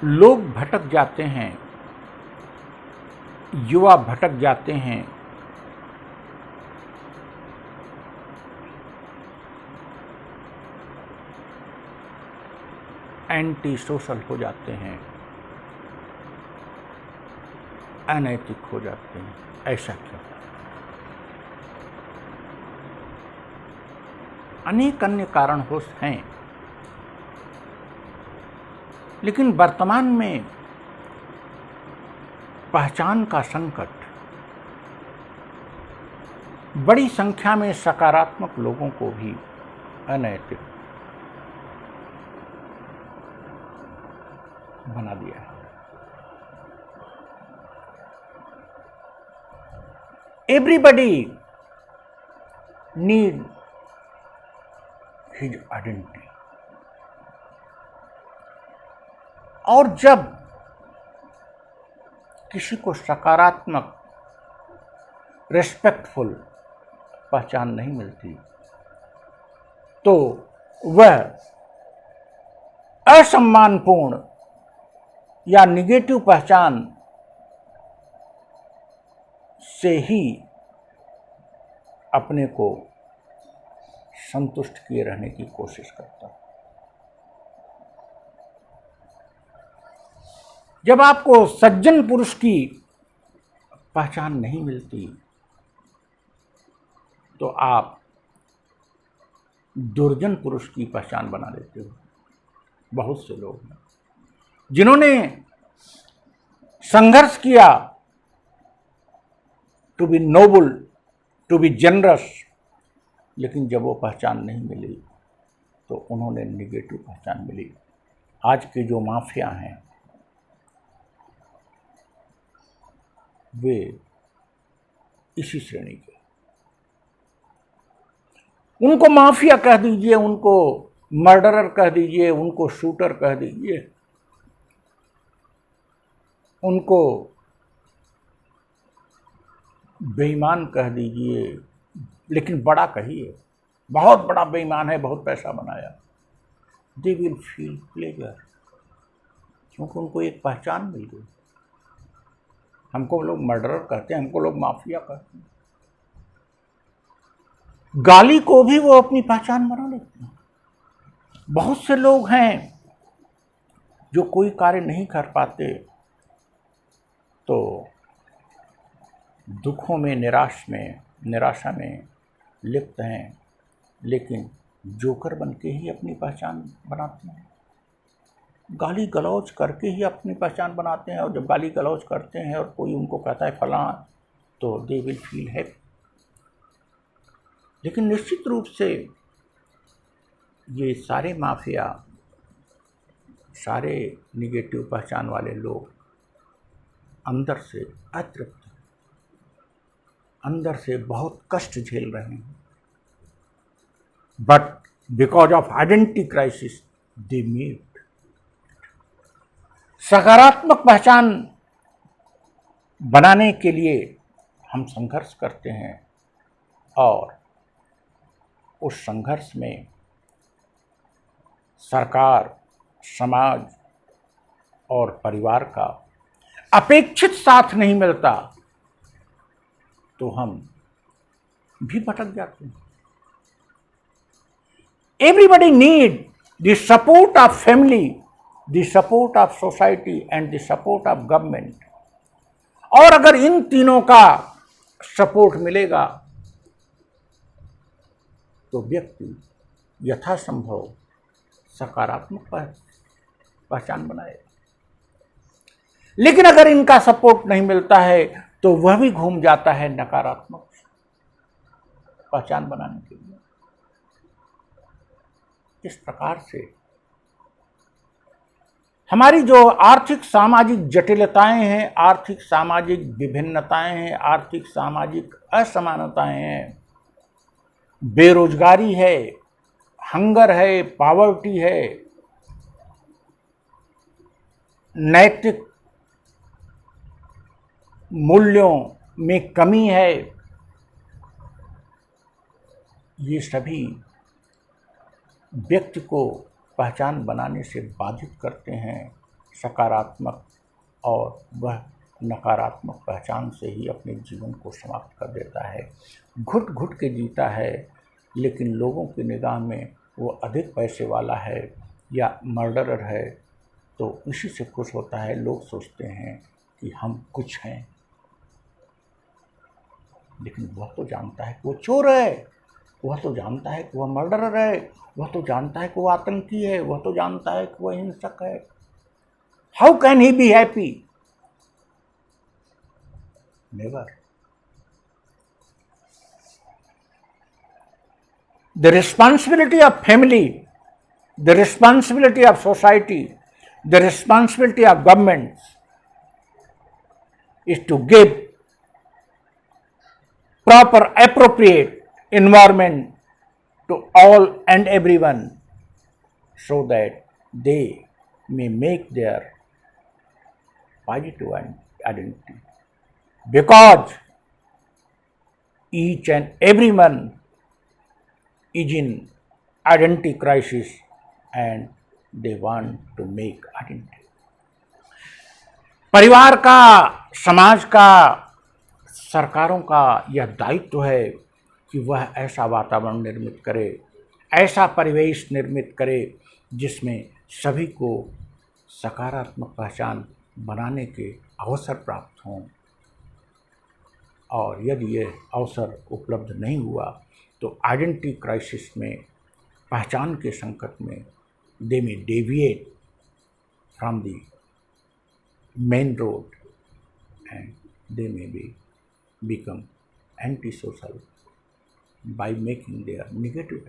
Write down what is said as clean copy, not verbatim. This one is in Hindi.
लोग भटक जाते हैं, युवा भटक जाते हैं, एंटी सोशल हो जाते हैं, अनैतिक हो जाते हैं। ऐसा क्यों? अनेक अन्य कारण हो हैं, लेकिन वर्तमान में पहचान का संकट बड़ी संख्या में सकारात्मक लोगों को भी अनैतिक बना दिया है। Everybody need his identity. और जब किसी को सकारात्मक रिस्पेक्टफुल पहचान नहीं मिलती तो वह असम्मानपूर्ण या निगेटिव पहचान से ही अपने को संतुष्ट किए रहने की कोशिश करता है। जब आपको सज्जन पुरुष की पहचान नहीं मिलती तो आप दुर्जन पुरुष की पहचान बना लेते हो। बहुत से लोग हैं जिन्होंने संघर्ष किया to be noble, to be generous, लेकिन जब वो पहचान नहीं मिली तो उन्होंने निगेटिव पहचान मिली। आज के जो माफिया हैं वे इसी श्रेणी के। उनको माफिया कह दीजिए, उनको मर्डरर कह दीजिए, उनको शूटर कह दीजिए, उनको बेईमान कह दीजिए, लेकिन बड़ा कहिए, बहुत बड़ा बेईमान है, बहुत पैसा बनाया। दे विल फील प्लेजर, क्योंकि उनको एक पहचान मिल गई। हमको लोग मर्डरर कहते हैं, हमको लोग माफिया कहते हैं। गाली को भी वो अपनी पहचान बना लेते हैं। बहुत से लोग हैं जो कोई कार्य नहीं कर पाते तो दुखों में, निराशा में लिप्त हैं, लेकिन जोकर बन के ही अपनी पहचान बनाते हैं। गाली गलौज करके ही अपनी पहचान बनाते हैं, और जब गाली गलौज करते हैं और कोई उनको कहता है फलां, तो दे विल फील हैप्पी। लेकिन निश्चित रूप से ये सारे माफिया, सारे निगेटिव पहचान वाले लोग अंदर से अतृप्त, अंदर से बहुत कष्ट झेल रहे हैं। But because of identity crisis they meet. सकारात्मक पहचान बनाने के लिए हम संघर्ष करते हैं, और उस संघर्ष में सरकार, समाज और परिवार का अपेक्षित साथ नहीं मिलता तो हम भी भटक जाते हैं। Everybody need the support of family, the support of society and the support of government. और अगर इन तीनों का सपोर्ट मिलेगा तो व्यक्ति यथासंभव सकारात्मक पहचान बनाए। लेकिन अगर इनका सपोर्ट नहीं मिलता है तो वह भी घूम जाता है नकारात्मक पहचान बनाने के लिए। इस प्रकार से हमारी जो आर्थिक सामाजिक जटिलताएं हैं, आर्थिक सामाजिक विभिन्नताएं हैं, आर्थिक सामाजिक असमानताएं हैं, बेरोजगारी है, हंगर है, पॉवर्टी है, नैतिक मूल्यों में कमी है, ये सभी व्यक्ति को पहचान बनाने से बाधित करते हैं, सकारात्मक और वह नकारात्मक पहचान से ही अपने जीवन को समाप्त कर देता है। घुट घुट के जीता है, लेकिन लोगों की निगाह में वो अधिक पैसे वाला है या मर्डरर है तो इसी से खुश होता है। लोग सोचते हैं कि हम कुछ हैं, लेकिन वह तो जानता है कि वो चोर है, वह तो जानता है कि वह मर्डरर है, वह तो जानता है कि वह आतंकी है, वह तो जानता है कि वह हिंसक है। How can he be happy? Never. The responsibility of family, the responsibility of society, the responsibility of governments is to give proper, appropriate environment to all and everyone so that they may make their positive identity. Because each and everyone is in identity crisis and they want to make identity. परिवार का, समाज का, सरकारों का यह दायित्व है कि वह ऐसा वातावरण निर्मित करे, ऐसा परिवेश निर्मित करे जिसमें सभी को सकारात्मक पहचान बनाने के अवसर प्राप्त हों। और यदि यह अवसर उपलब्ध नहीं हुआ तो आइडेंटिटी क्राइसिस में, पहचान के संकट में, दे में deviate from the main road and they में B become antisocial by making their negative